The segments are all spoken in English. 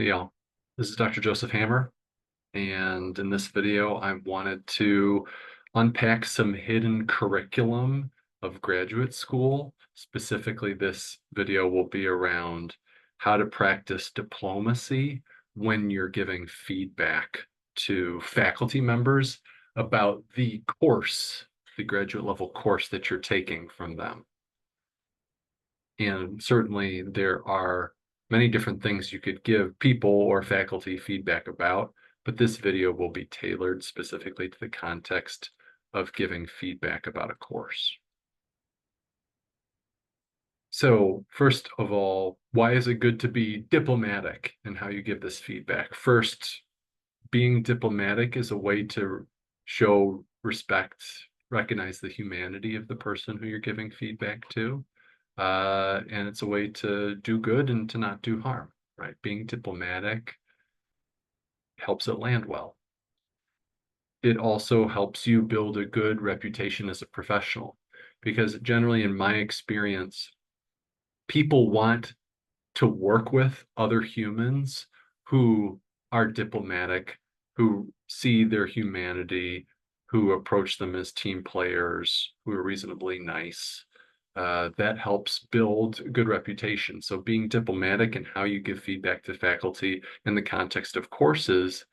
Hey y'all, this is Dr. Joseph Hammer, and in this video, I wanted to unpack some hidden curriculum of graduate school. Specifically, this video will be around how to practice diplomacy when you're giving feedback to faculty members about the course, the graduate level course that you're taking from them. And certainly there are many different things you could give people or faculty feedback about, but this video will be tailored specifically to the context of giving feedback about a course. So first of all, why is it good to be diplomatic in how you give this feedback? First, being diplomatic is a way to show respect, recognize the humanity of the person who you're giving feedback to. And it's a way to do good and to not do harm, right? Being diplomatic helps it land well. It also helps you build a good reputation as a professional, because generally, in my experience, people want to work with other humans who are diplomatic, who see their humanity, who approach them as team players, who are reasonably nice. That helps build a good reputation. So being diplomatic in how you give feedback to faculty in the context of courses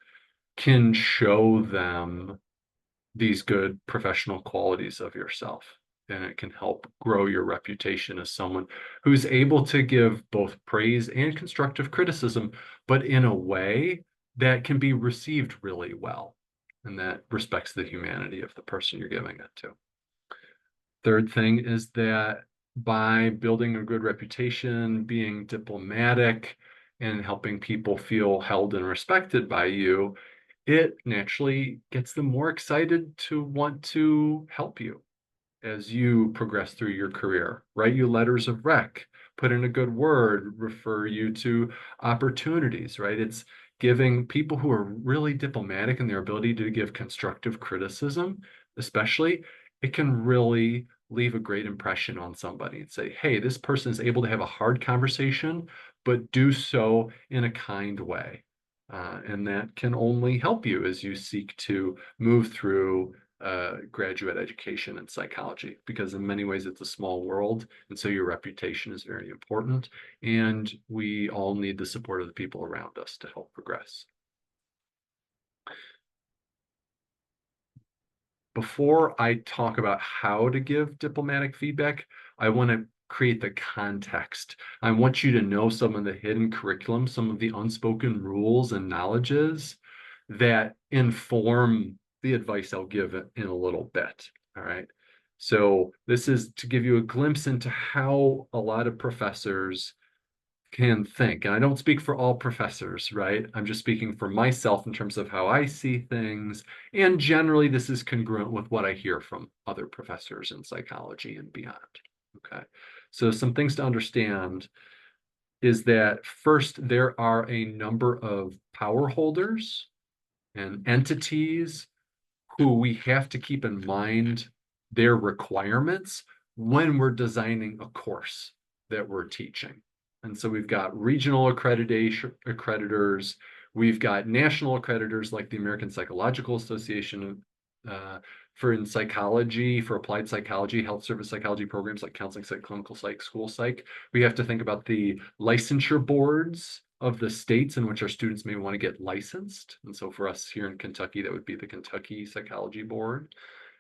can show them these good professional qualities of yourself. And it can help grow your reputation as someone who's able to give both praise and constructive criticism, but in a way that can be received really well and that respects the humanity of the person you're giving it to. Third thing is that by building a good reputation, being diplomatic, and helping people feel held and respected by you, it naturally gets them more excited to want to help you as you progress through your career. Write you letters of rec, put in a good word, refer you to opportunities, right? It's giving people who are really diplomatic in their ability to give constructive criticism, especially, it can really leave a great impression on somebody and say, hey, this person is able to have a hard conversation, but do so in a kind way. And that can only help you as you seek to move through graduate education in psychology, because in many ways it's a small world, and so your reputation is very important, and we all need the support of the people around us to help progress. Before I talk about how to give diplomatic feedback, I want to create the context. I want you to know some of the hidden curriculum, some of the unspoken rules and knowledges that inform the advice I'll give in a little bit. All right. So this is to give you a glimpse into how a lot of professors can think. And I don't speak for all professors, right? I'm just speaking for myself in terms of how I see things. And generally, this is congruent with what I hear from other professors in psychology and beyond. Okay. So some things to understand is that first, there are a number of power holders and entities who we have to keep in mind their requirements when we're designing a course that we're teaching. And so we've got regional accreditors, we've got national accreditors like the American Psychological Association for in psychology, for applied psychology, health service psychology programs like counseling psych, clinical psych, school psych. We have to think about the licensure boards of the states in which our students may want to get licensed. And so for us here in Kentucky, that would be the Kentucky Psychology Board.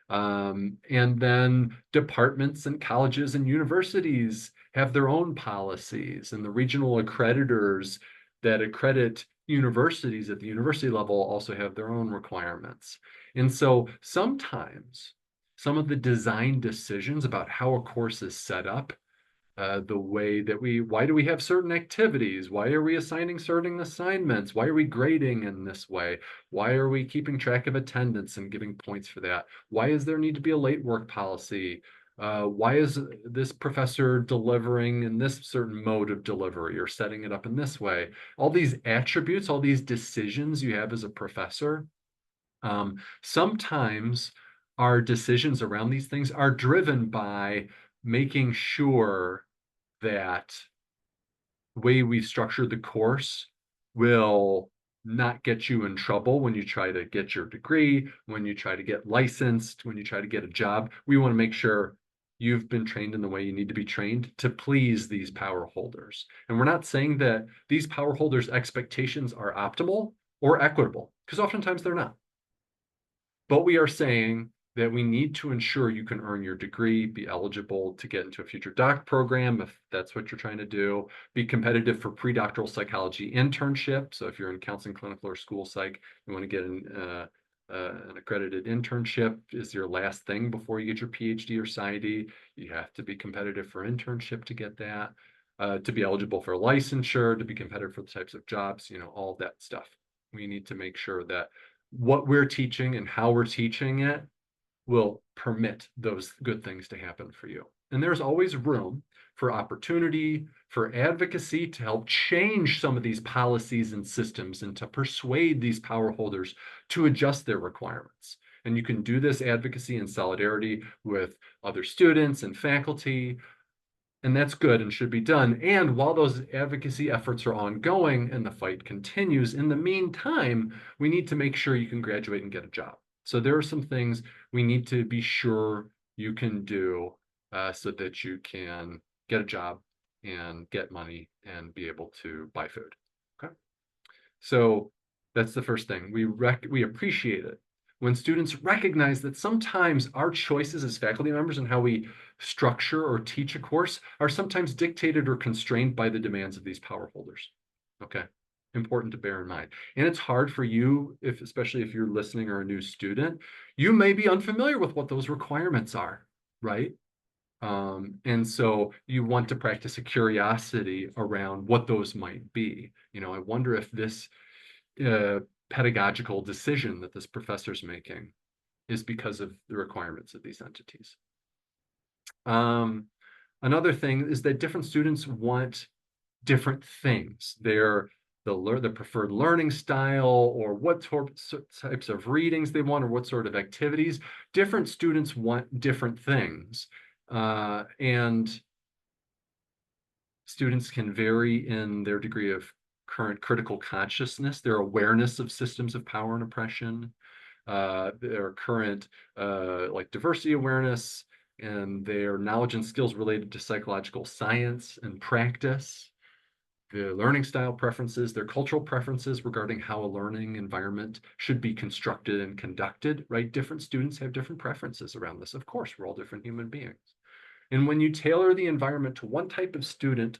And then departments and colleges and universities have their own policies, and the regional accreditors that accredit universities at the university level also have their own requirements. And so sometimes some of the design decisions about how a course is set up, the way that why do we have certain activities? Why are we assigning certain assignments? Why are we grading in this way? Why are we keeping track of attendance and giving points for that? Why is there need to be a late work policy? Why is this professor delivering in this certain mode of delivery or setting it up in this way? All these attributes, all these decisions you have as a professor, sometimes our decisions around these things are driven by making sure that the way we've structured the course will not get you in trouble when you try to get your degree, when you try to get licensed, when you try to get a job. We want to make sure you've been trained in the way you need to be trained to please these power holders. And we're not saying that these power holders' expectations are optimal or equitable, because oftentimes they're not. But we are saying that we need to ensure you can earn your degree, be eligible to get into a future doc program if that's what you're trying to do, be competitive for pre-doctoral psychology internship. So if you're in counseling, clinical, or school psych, you want to get an accredited internship is your last thing before you get your PhD or PsyD. You have to be competitive for internship to get that, to be eligible for licensure, to be competitive for the types of jobs, all that stuff. We need to make sure that what we're teaching and how we're teaching it will permit those good things to happen for you. And there's always room for opportunity, for advocacy to help change some of these policies and systems and to persuade these power holders to adjust their requirements. And you can do this advocacy and solidarity with other students and faculty, and that's good and should be done. And while those advocacy efforts are ongoing and the fight continues, in the meantime, we need to make sure you can graduate and get a job. So there are some things we need to be sure you can do so that you can get a job and get money and be able to buy food. Okay. So that's the first thing. We appreciate it when students recognize that sometimes our choices as faculty members and how we structure or teach a course are sometimes dictated or constrained by the demands of these power holders. Okay, important to bear in mind. And it's hard for you, especially if you're listening or a new student, you may be unfamiliar with what those requirements are, right? And so you want to practice a curiosity around what those might be. I wonder if this pedagogical decision that this professor's making is because of the requirements of these entities. Another thing is that different students want different things. The preferred learning style, or what types of readings they want, or what sort of activities. Different students want different things. And students can vary in their degree of current critical consciousness, their awareness of systems of power and oppression, their current like diversity awareness, and their knowledge and skills related to psychological science and practice, the learning style preferences, their cultural preferences regarding how a learning environment should be constructed and conducted, right? Different students have different preferences around this. Of course, we're all different human beings. And when you tailor the environment to one type of student,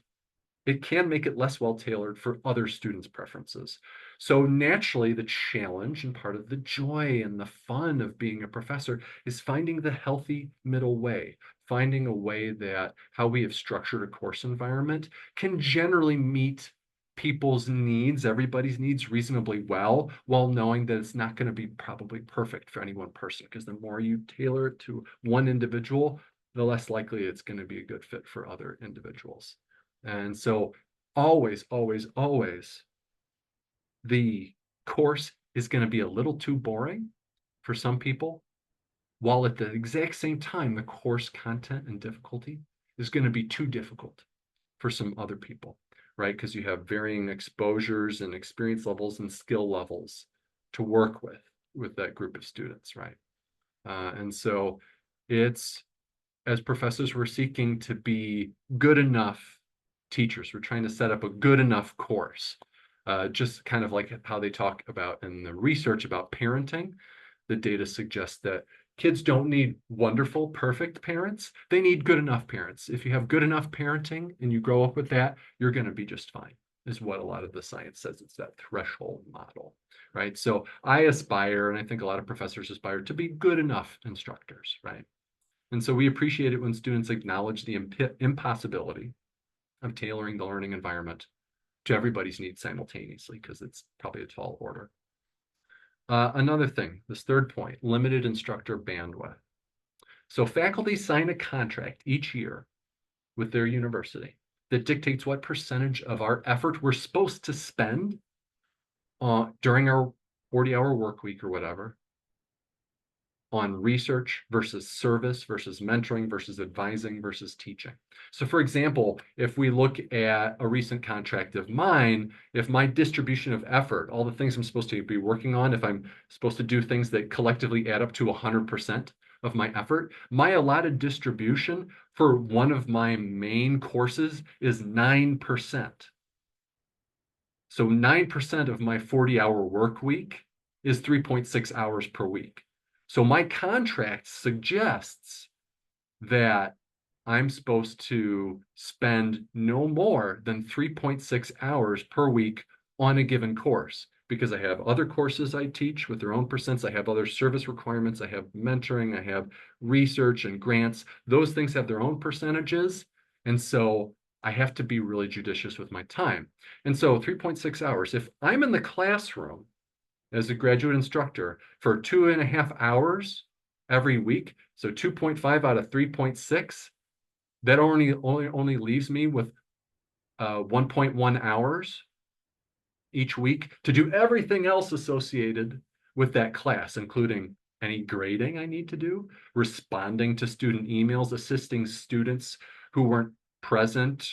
it can make it less well tailored for other students' preferences. So naturally, the challenge and part of the joy and the fun of being a professor is finding the healthy middle way, finding a way that how we have structured a course environment can generally meet people's needs, everybody's needs reasonably well, while knowing that it's not going to be probably perfect for any one person, because the more you tailor it to one individual, the less likely it's going to be a good fit for other individuals. And so always, always, always, the course is going to be a little too boring for some people, while at the exact same time, the course content and difficulty is going to be too difficult for some other people, right? Because you have varying exposures and experience levels and skill levels to work with that group of students, right? And so it's, as professors, we're seeking to be good enough teachers. We're trying to set up a good enough course, just kind of like how they talk about in the research about parenting. The data suggests that kids don't need wonderful, perfect parents. They need good enough parents. If you have good enough parenting and you grow up with that, you're going to be just fine, is what a lot of the science says. It's that threshold model, right? So I aspire, and I think a lot of professors aspire, to be good enough instructors, right? And so we appreciate it when students acknowledge the impossibility of tailoring the learning environment to everybody's needs simultaneously, because it's probably a tall order. Another thing, this third point, limited instructor bandwidth. So faculty sign a contract each year with their university that dictates what percentage of our effort we're supposed to spend during our 40-hour work week or whatever on research versus service versus mentoring versus advising versus teaching. So for example, if we look at a recent contract of mine, if my distribution of effort, all the things I'm supposed to be working on, if I'm supposed to do things that collectively add up to 100% of my effort, my allotted distribution for one of my main courses is 9%. So 9% of my 40-hour work week is 3.6 hours per week. So my contract suggests that I'm supposed to spend no more than 3.6 hours per week on a given course, because I have other courses I teach with their own percents. I have other service requirements. I have mentoring. I have research and grants. Those things have their own percentages. And so I have to be really judicious with my time. And so 3.6 hours, if I'm in the classroom as a graduate instructor for 2.5 hours every week, so 2.5 out of 3.6, that only leaves me with 1.1 hours each week to do everything else associated with that class, including any grading I need to do, responding to student emails, assisting students who weren't present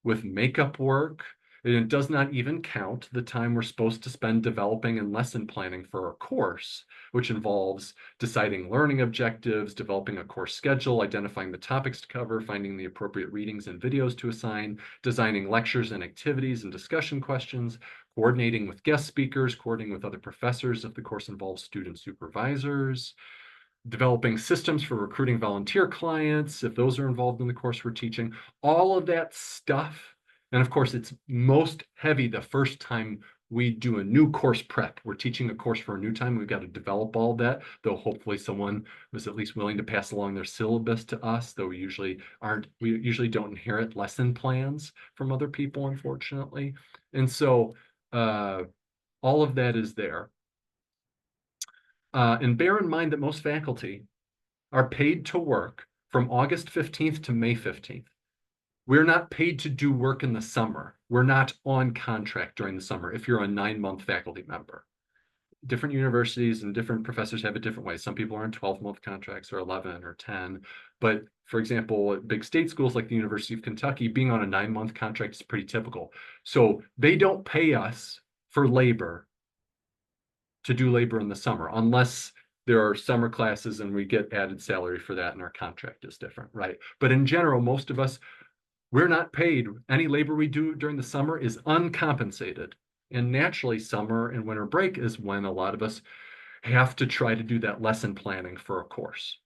with makeup work. And it does not even count the time we're supposed to spend developing and lesson planning for our course, which involves deciding learning objectives, developing a course schedule, identifying the topics to cover, finding the appropriate readings and videos to assign, designing lectures and activities and discussion questions, coordinating with guest speakers, coordinating with other professors if the course involves student supervisors, developing systems for recruiting volunteer clients if those are involved in the course we're teaching, all of that stuff. And of course, it's most heavy the first time we do a new course prep. We're teaching a course for a new time. We've got to develop all that, though hopefully someone was at least willing to pass along their syllabus to us, though we usually don't inherit lesson plans from other people, unfortunately. And so all of that is there. And bear in mind that most faculty are paid to work from August 15th to May 15th. We're not paid to do work in the summer. We're not on contract during the summer if you're a 9-month faculty member. Different universities and different professors have it different ways. Some people are on 12-month contracts or 11 or 10. But for example, at big state schools like the University of Kentucky, being on a 9-month contract is pretty typical. So they don't pay us for labor to do labor in the summer, unless there are summer classes and we get added salary for that and our contract is different, right? But in general, most of us, we're not paid. Any labor we do during the summer is uncompensated. And naturally, summer and winter break is when a lot of us have to try to do that lesson planning for a course.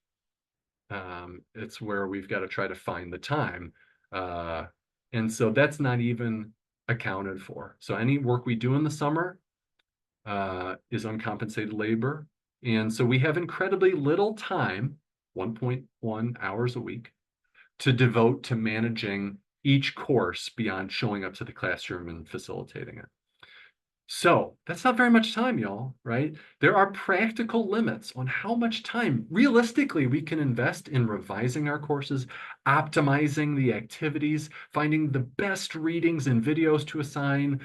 It's where we've got to try to find the time. And so that's not even accounted for. So any work we do in the summer is uncompensated labor. And so we have incredibly little time, 1.1 hours a week, to devote to managing each course beyond showing up to the classroom and facilitating it. So that's not very much time, y'all, right? There are practical limits on how much time realistically we can invest in revising our courses, optimizing the activities, finding the best readings and videos to assign,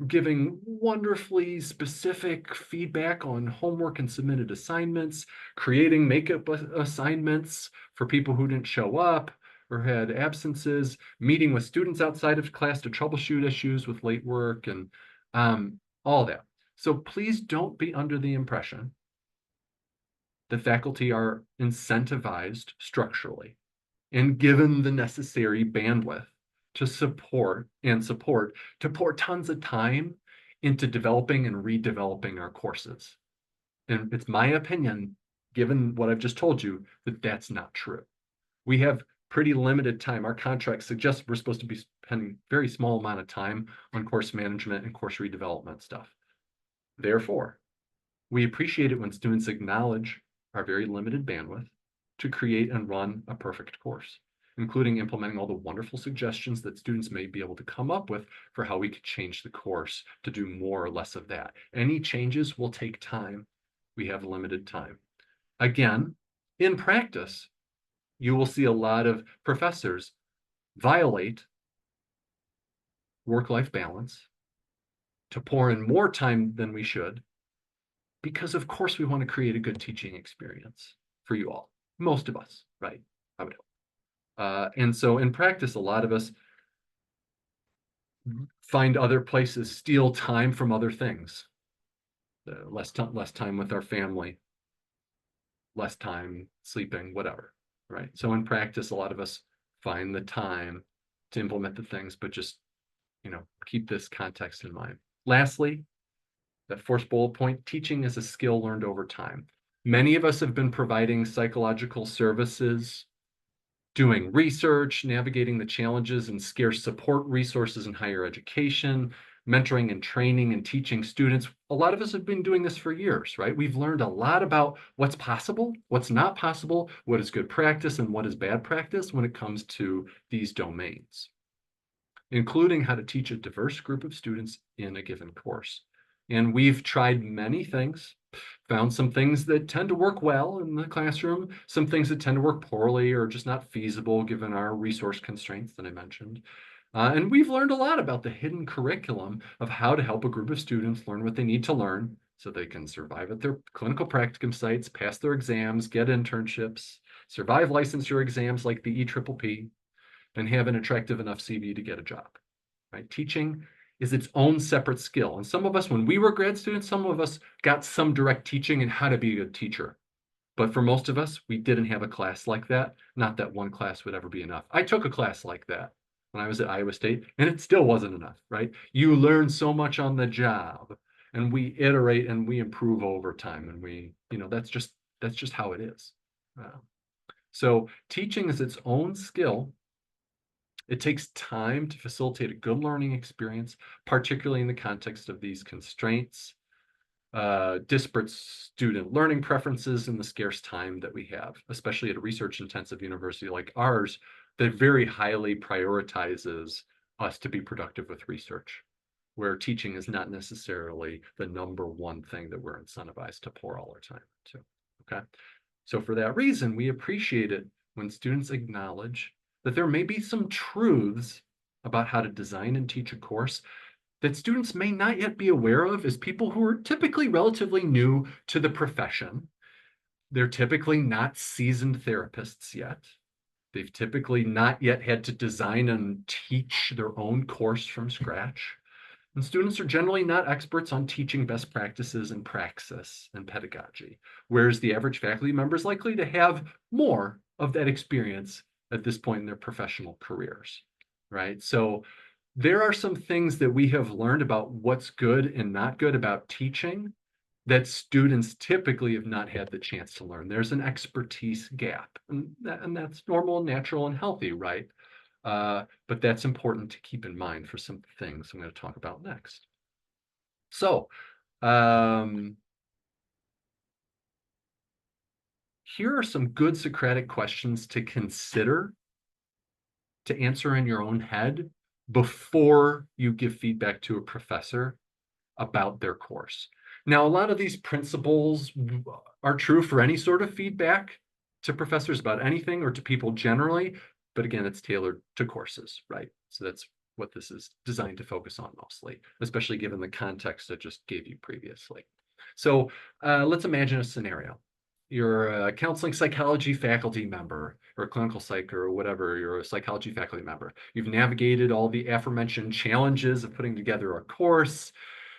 giving wonderfully specific feedback on homework and submitted assignments, creating makeup assignments for people who didn't show up or had absences, meeting with students outside of class to troubleshoot issues with late work, and all that. So please don't be under the impression that faculty are incentivized structurally and given the necessary bandwidth to support to pour tons of time into developing and redeveloping our courses. And it's my opinion, given what I've just told you, that that's not true. We have pretty limited time. Our contract suggests we're supposed to be spending a very small amount of time on course management and course redevelopment stuff. Therefore, we appreciate it when students acknowledge our very limited bandwidth to create and run a perfect course, including implementing all the wonderful suggestions that students may be able to come up with for how we could change the course to do more or less of that. Any changes will take time. We have limited time. Again, in practice, you will see a lot of professors violate work-life balance to pour in more time than we should, because of course we want to create a good teaching experience. for you all, most of us, right? I would hope. And so in practice, a lot of us find other places, steal time from other things, less time with our family, less time sleeping, whatever, right? So in practice, a lot of us find the time to implement the things, but just, keep this context in mind. Lastly, that fourth bullet point, teaching is a skill learned over time. Many of us have been providing psychological services, doing research, navigating the challenges and scarce support resources in higher education, mentoring and training and teaching students. A lot of us have been doing this for years, right? We've learned a lot about what's possible, what's not possible, what is good practice, and what is bad practice when it comes to these domains, including how to teach a diverse group of students in a given course. And we've tried many things, found some things that tend to work well in the classroom, some things that tend to work poorly or just not feasible given our resource constraints that I mentioned. And we've learned a lot about the hidden curriculum of how to help a group of students learn what they need to learn so they can survive at their clinical practicum sites, pass their exams, get internships, survive licensure exams like the EPPP, and have an attractive enough CV to get a job, right? Teaching is its own separate skill. And some of us, when we were grad students, some of us got some direct teaching in how to be a good teacher. But for most of us, we didn't have a class like that. Not that one class would ever be enough. I took a class like that when I was at Iowa State, and it still wasn't enough, right? You learn so much on the job, and we iterate and we improve over time. And that's just how it is. So teaching is its own skill. It takes time to facilitate a good learning experience, particularly in the context of these constraints, disparate student learning preferences, and the scarce time that we have, especially at a research-intensive university like ours that very highly prioritizes us to be productive with research, where teaching is not necessarily the number one thing that we're incentivized to pour all our time into. Okay, so for that reason, we appreciate it when students acknowledge that there may be some truths about how to design and teach a course that students may not yet be aware of as people who are typically relatively new to the profession. They're typically not seasoned therapists yet. They've typically not yet had to design and teach their own course from scratch. And students are generally not experts on teaching best practices and praxis and pedagogy, whereas the average faculty member is likely to have more of that experience at this point in their professional careers, right? So there are some things that we have learned about what's good and not good about teaching that students typically have not had the chance to learn. There's an expertise gap, and that's normal and natural and healthy, right? But that's important to keep in mind for some things I'm going to talk about next. So here are some good Socratic questions to consider, to answer in your own head before you give feedback to a professor about their course. Now, a lot of these principles are true for any sort of feedback to professors about anything or to people generally, but again, it's tailored to courses, right? So that's what this is designed to focus on mostly, especially given the context I just gave you previously. So let's imagine a scenario. You're a counseling psychology faculty member or a clinical psych or whatever, you're a psychology faculty member. You've navigated all the aforementioned challenges of putting together a course.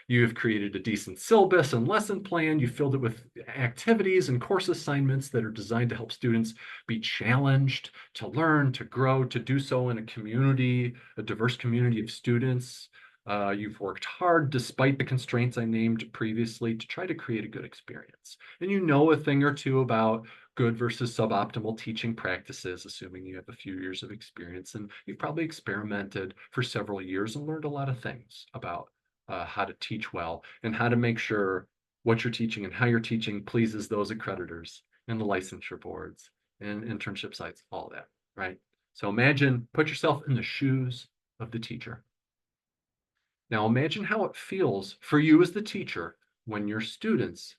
You've created a decent syllabus and lesson plan. You filled it with activities and course assignments that are designed to help students be challenged, to learn, to grow, to do so in a community, a diverse community of students. You've worked hard despite the constraints I named previously to try to create a good experience. And you know a thing or two about good versus suboptimal teaching practices, assuming you have a few years of experience. And you've probably experimented for several years and learned a lot of things about how to teach well and how to make sure what you're teaching and how you're teaching pleases those accreditors and the licensure boards and internship sites, all that, right? So imagine, put yourself in the shoes of the teacher. Now imagine how it feels for you as the teacher when your students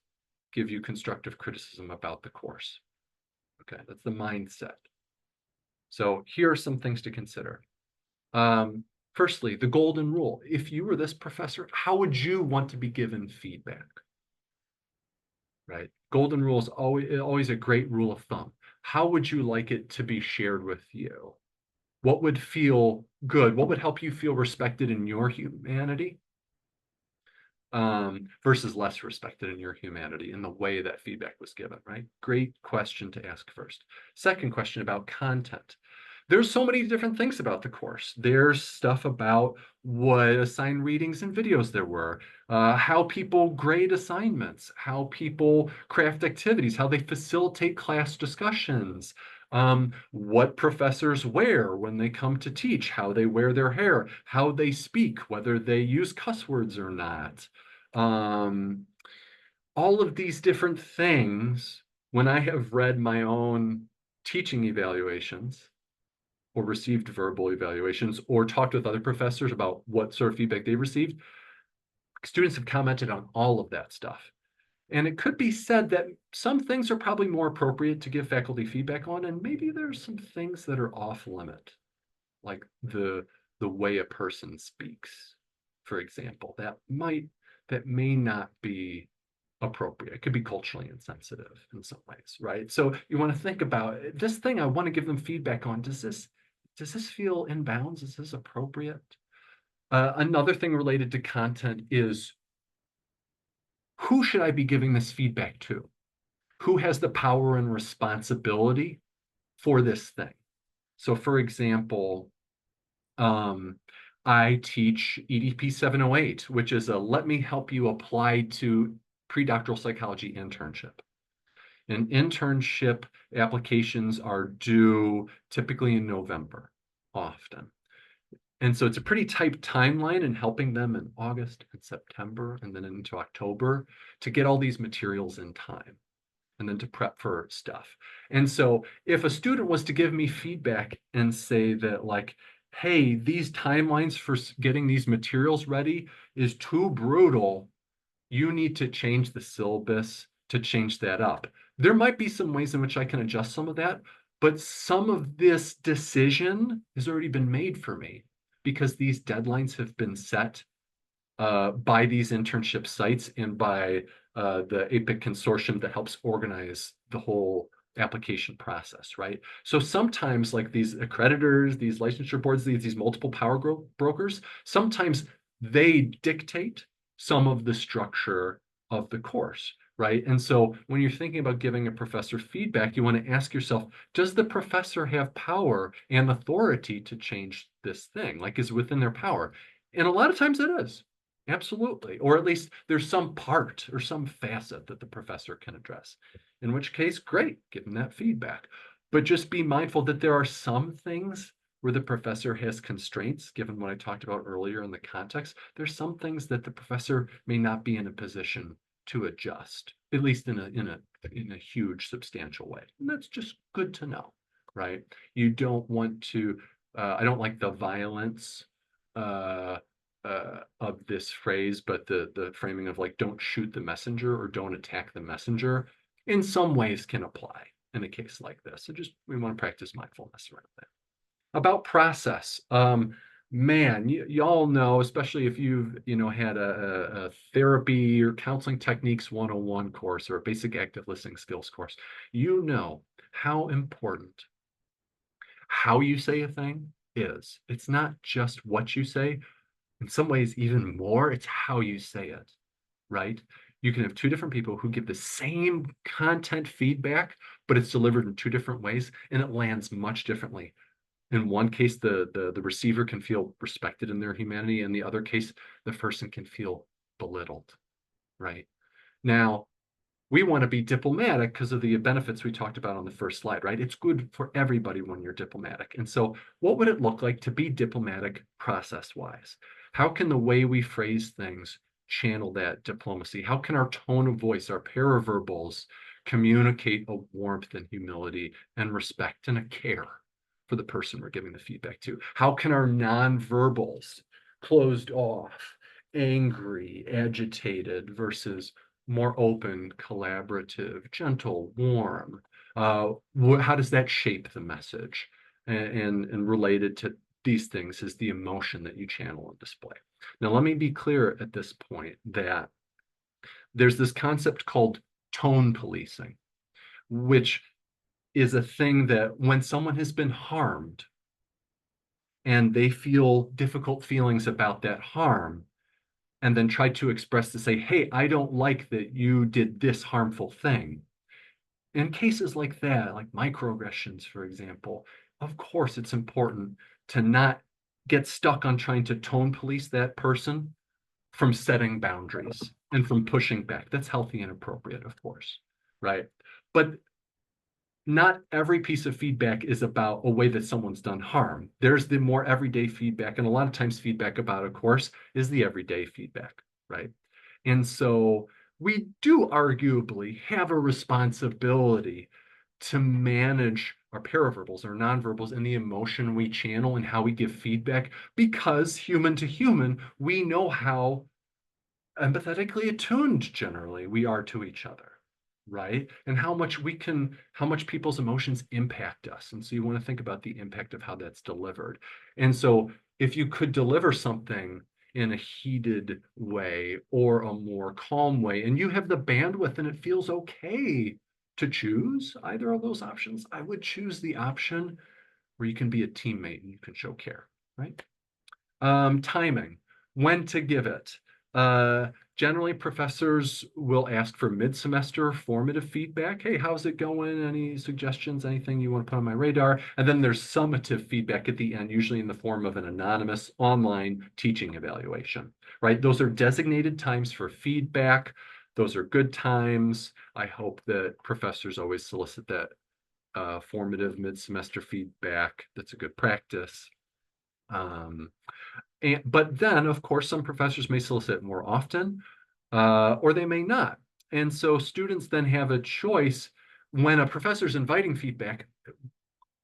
give you constructive criticism about the course. Okay, that's the mindset. So here are some things to consider. Firstly, the golden rule. If you were this professor, how would you want to be given feedback? right? Golden rule is always a great rule of thumb. How would you like it to be shared with you? What would feel good? What would help you feel respected in your humanity? Versus less respected in your humanity in the way that feedback was given, right? Great question to ask first. Second question about content. There's so many different things about the course. There's stuff about what assigned readings and videos there were, how people grade assignments, how people craft activities, how they facilitate class discussions, what professors wear when they come to teach, how they wear their hair, how they speak, whether they use cuss words or not. Um, all of these different things, when I have read my own teaching evaluations or received verbal evaluations or talked with other professors about what sort of feedback they received, students have commented on all of that stuff. And it could be said that some things are probably more appropriate to give faculty feedback on, and maybe there's some things that are off limit, like the way a person speaks, for example, that may not be appropriate. It could be culturally insensitive in some ways, right? So you want to think about this thing I want to give them feedback on. Does this feel in bounds? Is this appropriate? Another thing related to content is, who should I be giving this feedback to? Who has the power and responsibility for this thing? So for example, I teach EDP 708, which is a let me help you apply to pre-doctoral psychology internship. And internship applications are due typically in November, often. And so it's a pretty tight timeline in helping them in August and September and then into October to get all these materials in time and then to prep for stuff. And so if a student was to give me feedback and say that, like, hey, these timelines for getting these materials ready is too brutal, you need to change the syllabus to change that up. There might be some ways in which I can adjust some of that, but some of this decision has already been made for me because these deadlines have been set by these internship sites and by the APIC consortium that helps organize the whole application process, right? So sometimes, like these accreditors, these licensure boards, these multiple power brokers, sometimes they dictate some of the structure of the course, right? And so when you're thinking about giving a professor feedback, you want to ask yourself, does the professor have power and authority to change this thing? Like, is within their power? And a lot of times it is. Absolutely. Or at least there's some part or some facet that the professor can address. In which case, great, give them that feedback. But just be mindful that there are some things where the professor has constraints, given what I talked about earlier in the context. There's some things that the professor may not be in a position to adjust, at least in a huge, substantial way. And that's just good to know, right? You don't want to, I don't like the violence of this phrase, but the framing of like, don't shoot the messenger or don't attack the messenger in some ways can apply in a case like this. So just, we want to practice mindfulness around that. About process, man, you all know, especially if you've had a therapy or counseling techniques 101 course or a basic active listening skills course, you know how important how you say a thing is. It's not just what you say. In some ways, even more, it's how you say it, right? You can have two different people who give the same content feedback, but it's delivered in two different ways, and it lands much differently. In one case, the receiver can feel respected in their humanity. In the other case, the person can feel belittled, right? Now, we want to be diplomatic because of the benefits we talked about on the first slide, right? It's good for everybody when you're diplomatic. And so what would it look like to be diplomatic process-wise? How can the way we phrase things channel that diplomacy? How can our tone of voice, our paraverbals, communicate a warmth and humility and respect and a care for the person we're giving the feedback to? How can our nonverbals, closed off, angry, agitated versus more open, collaborative, gentle, warm? How does that shape the message? And related to these things is the emotion that you channel and display. Now, let me be clear at this point that there's this concept called tone policing, which is a thing that when someone has been harmed and they feel difficult feelings about that harm, and then try to express to say, hey, I don't like that you did this harmful thing. In cases like that, like microaggressions, for example, of course, it's important to not get stuck on trying to tone police that person from setting boundaries and from pushing back. That's healthy and appropriate, of course, right? But not every piece of feedback is about a way that someone's done harm. There's the more everyday feedback, and a lot of times feedback about a course is the everyday feedback, right? And so we do arguably have a responsibility to manage our paraverbals, our nonverbals, and the emotion we channel and how we give feedback, because human to human, we know how empathetically attuned generally we are to each other, right? And how much people's emotions impact us. And so you want to think about the impact of how that's delivered. And so if you could deliver something in a heated way or a more calm way, and you have the bandwidth and it feels okay to choose either of those options, I would choose the option where you can be a teammate and you can show care, right? Timing, when to give it. Uh, Generally, professors will ask for mid-semester formative feedback. Hey, how's it going? Any suggestions, anything you want to put on my radar? And then there's summative feedback at the end, usually in the form of an anonymous online teaching evaluation, right? Those are designated times for feedback. Those are good times. I hope that professors always solicit that formative mid-semester feedback. That's a good practice. But then, of course, some professors may solicit more often, or they may not. And so students then have a choice. When a professor's inviting feedback,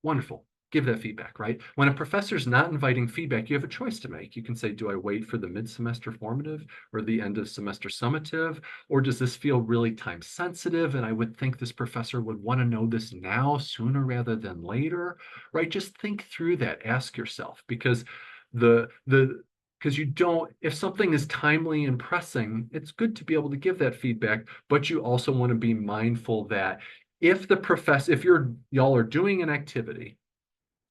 wonderful, give that feedback, right? When a professor's not inviting feedback, you have a choice to make. You can say, do I wait for the mid-semester formative or the end of semester summative? Or does this feel really time sensitive? And I would think this professor would want to know this now, sooner rather than later, right? Just think through that, ask yourself, because because you don't, if something is timely and pressing, it's good to be able to give that feedback, but you also want to be mindful that if y'all are doing an activity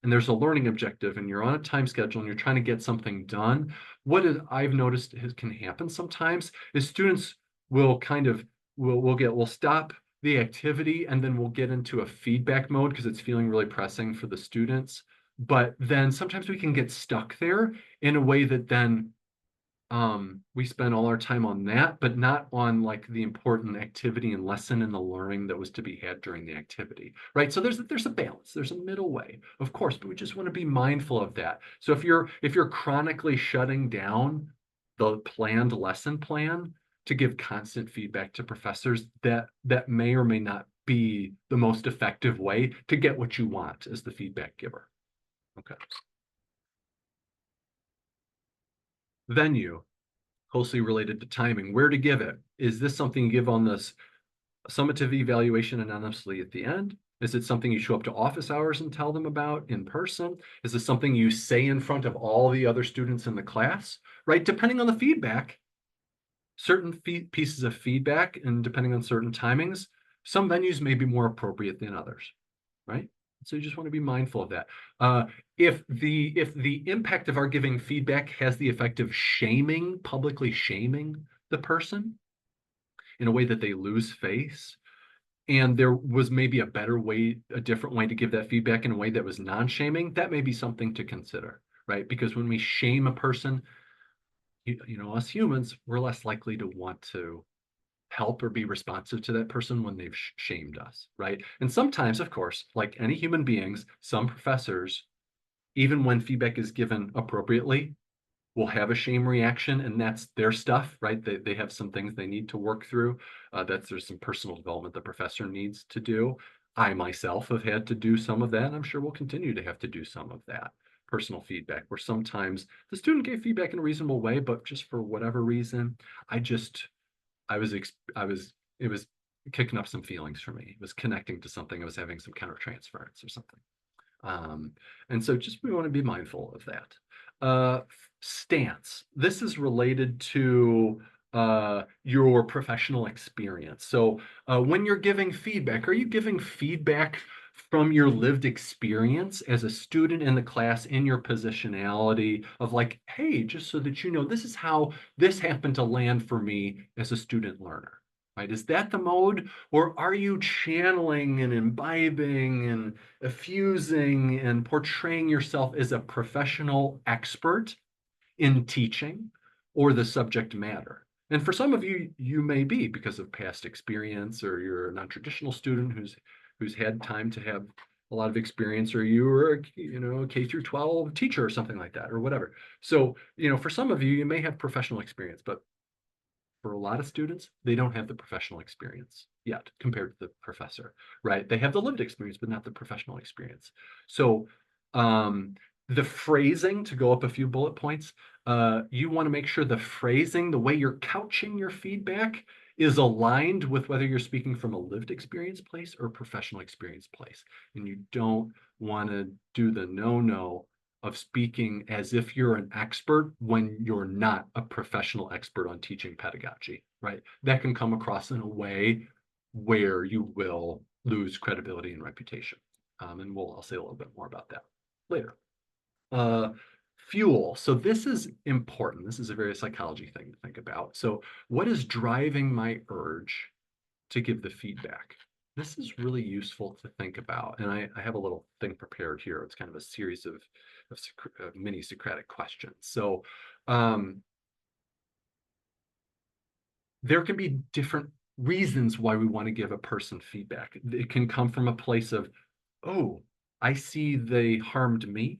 and there's a learning objective and you're on a time schedule and you're trying to get something done, I've noticed can happen sometimes is students will kind of will stop the activity and then we'll get into a feedback mode because it's feeling really pressing for the students. But then sometimes we can get stuck there in a way that then we spend all our time on that, but not on like the important activity and lesson and the learning that was to be had during the activity, right? So there's a balance, there's a middle way, of course, but we just want to be mindful of that. So if you're chronically shutting down the planned lesson plan to give constant feedback to professors, that may or may not be the most effective way to get what you want as the feedback giver. Okay. Venue, closely related to timing. Where to give it? Is this something you give on this summative evaluation anonymously at the end? Is it something you show up to office hours and tell them about in person? Is this something you say in front of all the other students in the class, right? Depending on the feedback, certain pieces of feedback and depending on certain timings, some venues may be more appropriate than others, right? So you just want to be mindful of that. If the impact of our giving feedback has the effect of publicly shaming the person in a way that they lose face, and there was maybe a different way to give that feedback in a way that was non-shaming, that may be something to consider, right? Because when we shame a person, us humans, we're less likely to want to help or be responsive to that person when they've shamed us, right? And sometimes, of course, like any human beings, some professors, even when feedback is given appropriately, will have a shame reaction, and that's their stuff, right? They have some things they need to work through. There's some personal development the professor needs to do. I myself have had to do some of that, and I'm sure we'll continue to have to do some of that personal feedback, where sometimes the student gave feedback in a reasonable way, but just for whatever reason, I was it was kicking up some feelings for me. It was connecting to something. I was having some countertransference or something. And so just we want to be mindful of that. Stance. This is related to your professional experience. So when you're giving feedback, are you giving feedback from your lived experience as a student in the class in your positionality of like, hey, just so that you know, this is how this happened to land for me as a student learner, right? Is that the mode? Or are you channeling and imbibing and effusing and portraying yourself as a professional expert in teaching or the subject matter? And for some of you, you may be because of past experience, or you're a non-traditional student who's had time to have a lot of experience, or you were a K through 12 teacher or something like that, or whatever. So, for some of you, you may have professional experience, but for a lot of students, they don't have the professional experience yet compared to the professor, right? They have the lived experience, but not the professional experience. So the phrasing, to go up a few bullet points, you want to make sure the phrasing, the way you're couching your feedback is aligned with whether you're speaking from a lived experience place or professional experience place. And you don't want to do the no of speaking as if you're an expert when you're not a professional expert on teaching pedagogy, right? That can come across in a way where you will lose credibility and reputation. And I'll say a little bit more about that later. Uh, Fuel. So this is important. This is a very psychology thing to think about. So what is driving my urge to give the feedback? This is really useful to think about. And I have a little thing prepared here. It's kind of a series of mini Socratic questions. So there can be different reasons why we want to give a person feedback. It can come from a place of, oh, I see they harmed me,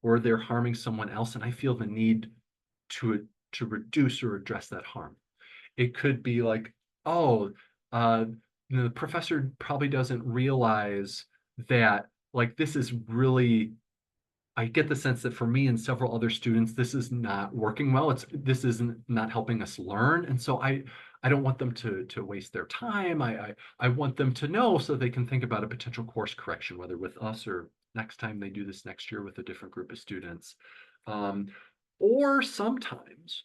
or they're harming someone else, and I feel the need to reduce or address that harm. It could be like, oh, uh, the professor probably doesn't realize that like this is really, I get the sense that for me and several other students, this is not working well. This isn't not helping us learn. And so I don't want them to waste their time. I want them to know so they can think about a potential course correction, whether with us or next time they do this next year with a different group of students. Um, or sometimes,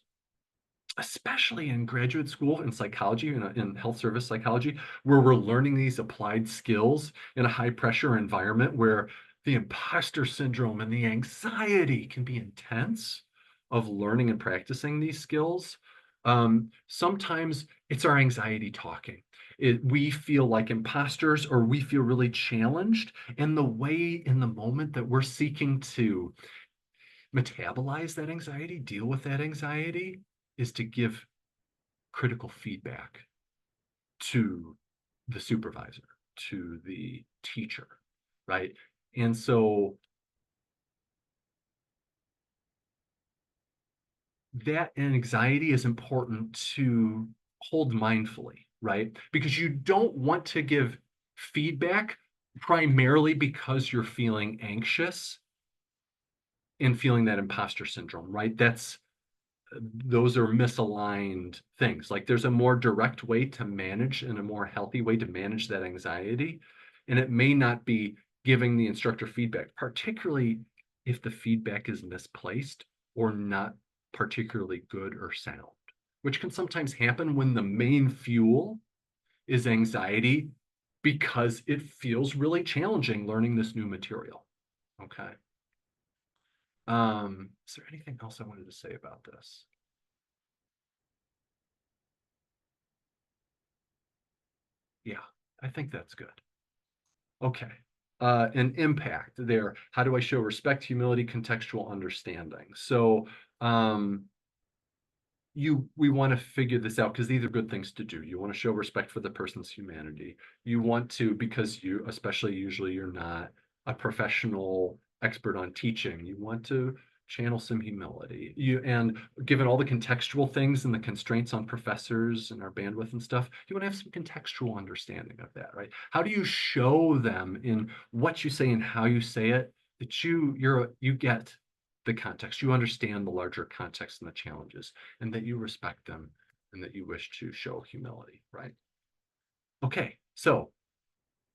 especially in graduate school in psychology, in health service psychology, where we're learning these applied skills in a high pressure environment where the imposter syndrome and the anxiety can be intense of learning and practicing these skills. Sometimes it's our anxiety talking. We feel like imposters, or we feel really challenged. And the way in the moment that we're seeking to metabolize that anxiety, deal with that anxiety, is to give critical feedback to the supervisor, to the teacher, right? And so that anxiety is important to hold mindfully, right? Because you don't want to give feedback primarily because you're feeling anxious and feeling that imposter syndrome, right? Those are misaligned things. Like there's a more direct way to manage and a more healthy way to manage that anxiety. And it may not be giving the instructor feedback, particularly if the feedback is misplaced or not particularly good or sound, which can sometimes happen when the main fuel is anxiety because it feels really challenging learning this new material. Okay. Is there anything else I wanted to say about this? Yeah, I think that's good. Okay. An impact there. How do I show respect, humility, contextual understanding? So we want to figure this out because these are good things to do. You want to show respect for the person's humanity. You want to, because you, especially usually you're not a professional expert on teaching, you want to channel some humility. And given all the contextual things and the constraints on professors and our bandwidth and stuff, you want to have some contextual understanding of that, right? How do you show them in what you say and how you say it that you get the context, you understand the larger context and the challenges, and that you respect them and that you wish to show humility, right? Okay, so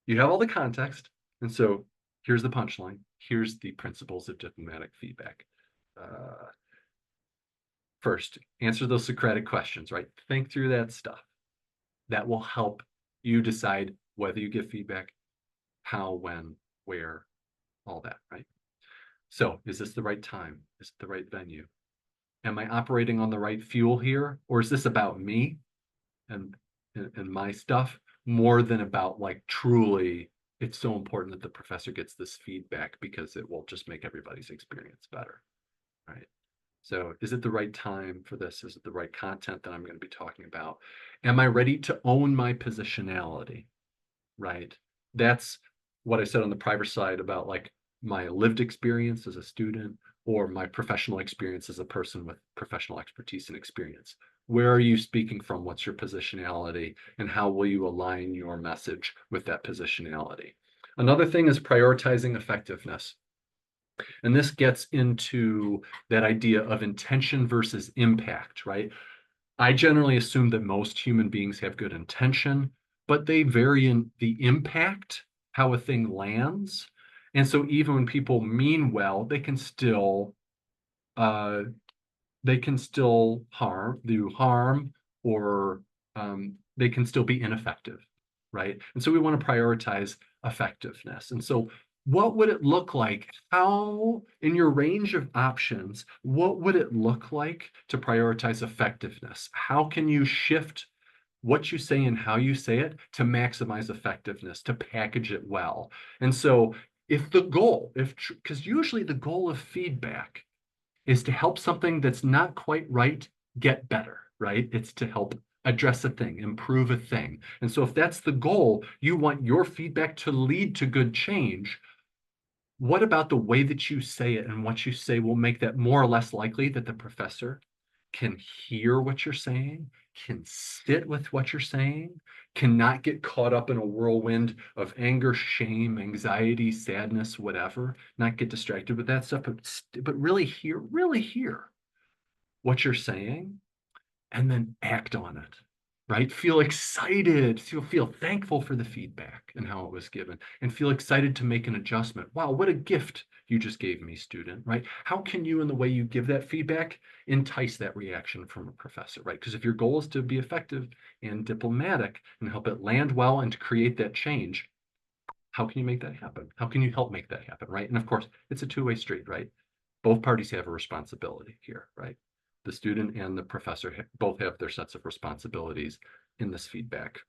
you have all the context. And so here's the punchline. Here's the principles of diplomatic feedback. Uh, first, answer those Socratic questions, right? Think through that stuff. That will help you decide whether you give feedback, how, when, where, all that, right? So is this the right time? Is it the right venue? Am I operating on the right fuel here? Or is this about me and my stuff more than about like truly it's so important that the professor gets this feedback because it will just make everybody's experience better, right? So is it the right time for this? Is it the right content that I'm going to be talking about? Am I ready to own my positionality, right? That's what I said on the prior side about like my lived experience as a student or my professional experience as a person with professional expertise and experience. Where are you speaking from? What's your positionality? And how will you align your message with that positionality? Another thing is prioritizing effectiveness. And this gets into that idea of intention versus impact, right? I generally assume that most human beings have good intention, but they vary in the impact, how a thing lands. And so even when people mean well, uh, they can still do harm, or they can still be ineffective, right? And so we want to prioritize effectiveness. And so what would it look like? How, in your range of options, what would it look like to prioritize effectiveness? How can you shift what you say and how you say it to maximize effectiveness, to package it well? And so if the goal, because usually the goal of feedback is to help something that's not quite right get better, right? It's to help address a thing, improve a thing. And so if that's the goal, you want your feedback to lead to good change. What about the way that you say it and what you say will make that more or less likely that the professor can hear what you're saying, can sit with what you're saying, cannot get caught up in a whirlwind of anger, shame, anxiety, sadness, whatever, not get distracted with that stuff, but really hear what you're saying and then act on it, right? Feel excited, feel thankful for the feedback and how it was given, and feel excited to make an adjustment. Wow, what a gift you just gave me, student, right? How can you, in the way you give that feedback, entice that reaction from a professor, right? Because if your goal is to be effective and diplomatic and help it land well and to create that change, how can you make that happen? How can you help make that happen, right? And of course, it's a two-way street, right? Both parties have a responsibility here, right? The student and the professor both have their sets of responsibilities in this feedback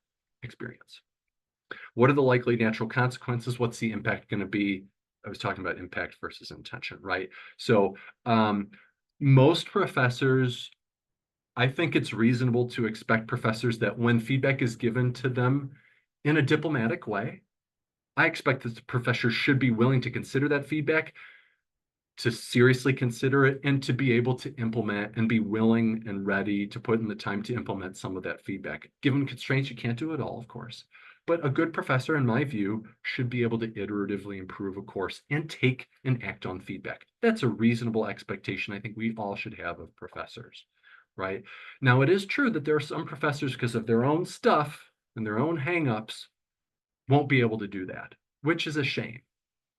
experience. What are the likely natural consequences? What's the impact going to be? I was talking about impact versus intention, right? So most professors, I think it's reasonable to expect professors that when feedback is given to them in a diplomatic way, I expect that the professor should be willing to consider that feedback, to seriously consider it, and to be able to implement and be willing and ready to put in the time to implement some of that feedback. Given constraints, you can't do it all, of course. But a good professor, in my view, should be able to iteratively improve a course and take and act on feedback. That's a reasonable expectation I think we all should have of professors, right? Now, it is true that there are some professors, because of their own stuff and their own hangups, won't be able to do that, which is a shame,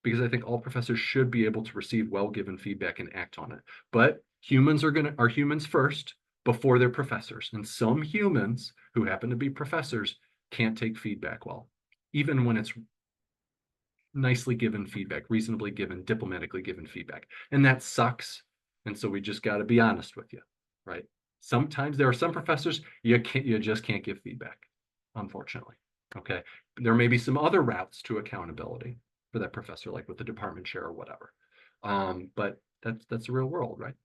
because I think all professors should be able to receive well-given feedback and act on it. But humans are humans first before they're professors. And some humans who happen to be professors can't take feedback well, even when it's nicely given feedback, reasonably given, diplomatically given feedback. And that sucks. And so we just got to be honest with you, right? Sometimes there are some professors you just can't give feedback, unfortunately. Okay. There may be some other routes to accountability for that professor, like with the department chair or whatever. But that's the real world, right?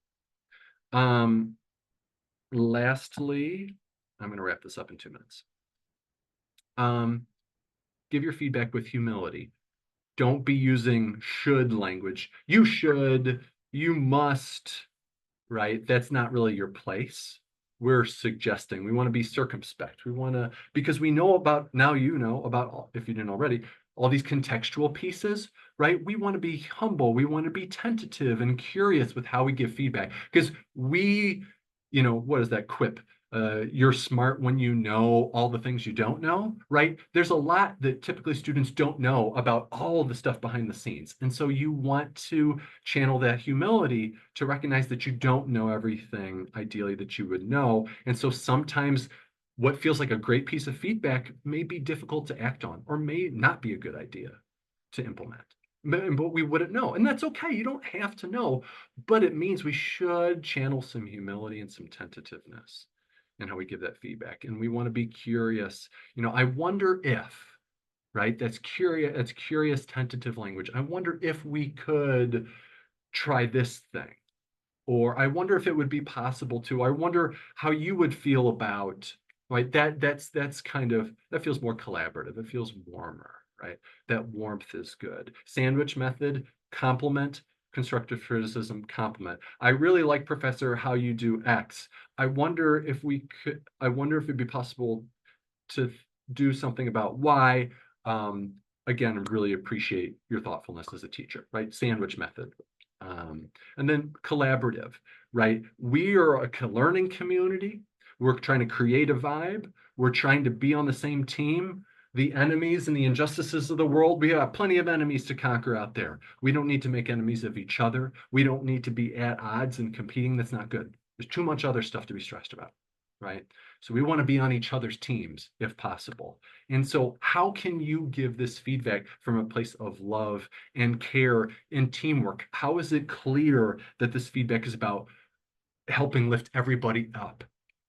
Lastly, I'm going to wrap this up in 2 minutes. Give your feedback with humility. Don't be using should language. You should, you must, right? That's not really your place. We're suggesting we want to be circumspect. We want to, because we know about, now you know about, if you didn't already, all these contextual pieces, right? We want to be humble. We want to be tentative and curious with how we give feedback, because we, what is that quip? You're smart when you know all the things you don't know, right? There's a lot that typically students don't know about all the stuff behind the scenes. And so you want to channel that humility to recognize that you don't know everything ideally that you would know. And so sometimes what feels like a great piece of feedback may be difficult to act on or may not be a good idea to implement. But we wouldn't know. And that's okay. You don't have to know, but it means we should channel some humility and some tentativeness in how we give that feedback. And we want to be curious. I wonder if, right? That's curious, tentative language. I wonder if we could try this thing. Or I wonder if it would be possible to. I wonder how you would feel about, right? That's kind of, that feels more collaborative. It feels warmer, right? That warmth is good. Sandwich method, compliment, constructive criticism, compliment. I really like, Professor, how you do X. I wonder if it'd be possible to do something about Y. Again, really appreciate your thoughtfulness as a teacher, right? Sandwich method. And then collaborative, right? We are a learning community. We're trying to create a vibe. We're trying to be on the same team. The enemies and the injustices of the world, we have plenty of enemies to conquer out there. We don't need to make enemies of each other. We don't need to be at odds and competing. That's not good. There's too much other stuff to be stressed about, right? So we want to be on each other's teams if possible. And so how can you give this feedback from a place of love and care and teamwork? How is it clear that this feedback is about helping lift everybody up,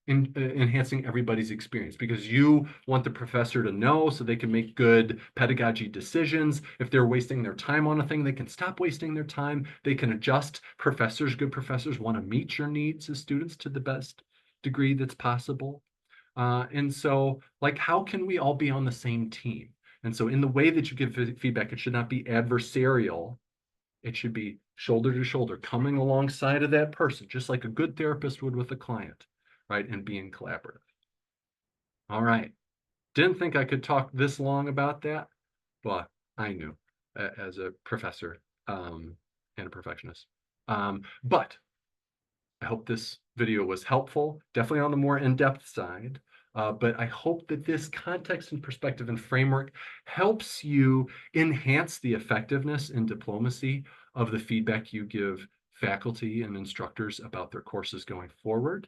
enhancing everybody's experience? Because you want the professor to know so they can make good pedagogy decisions. If they're wasting their time on a thing, they can stop wasting their time. They can adjust. Good professors want to meet your needs as students to the best degree that's possible. And so, like, how can we all be on the same team? And so in the way that you give feedback, it should not be adversarial. It should be shoulder to shoulder, coming alongside of that person, just like a good therapist would with a client, right? And being collaborative. All right. Didn't think I could talk this long about that, but I knew as a professor and a perfectionist. But I hope this video was helpful, definitely on the more in-depth side. But I hope that this context and perspective and framework helps you enhance the effectiveness and diplomacy of the feedback you give faculty and instructors about their courses going forward.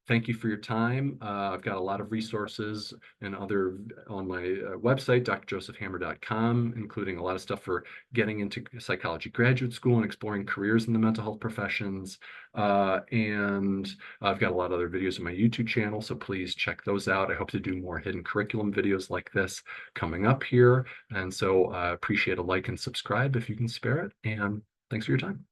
Thank you for your time. I've got a lot of resources and other on my website, drjosephhammer.com, including a lot of stuff for getting into psychology graduate school and exploring careers in the mental health professions. And I've got a lot of other videos on my YouTube channel, so please check those out. I hope to do more hidden curriculum videos like this coming up here. And so appreciate a like and subscribe if you can spare it. And thanks for your time.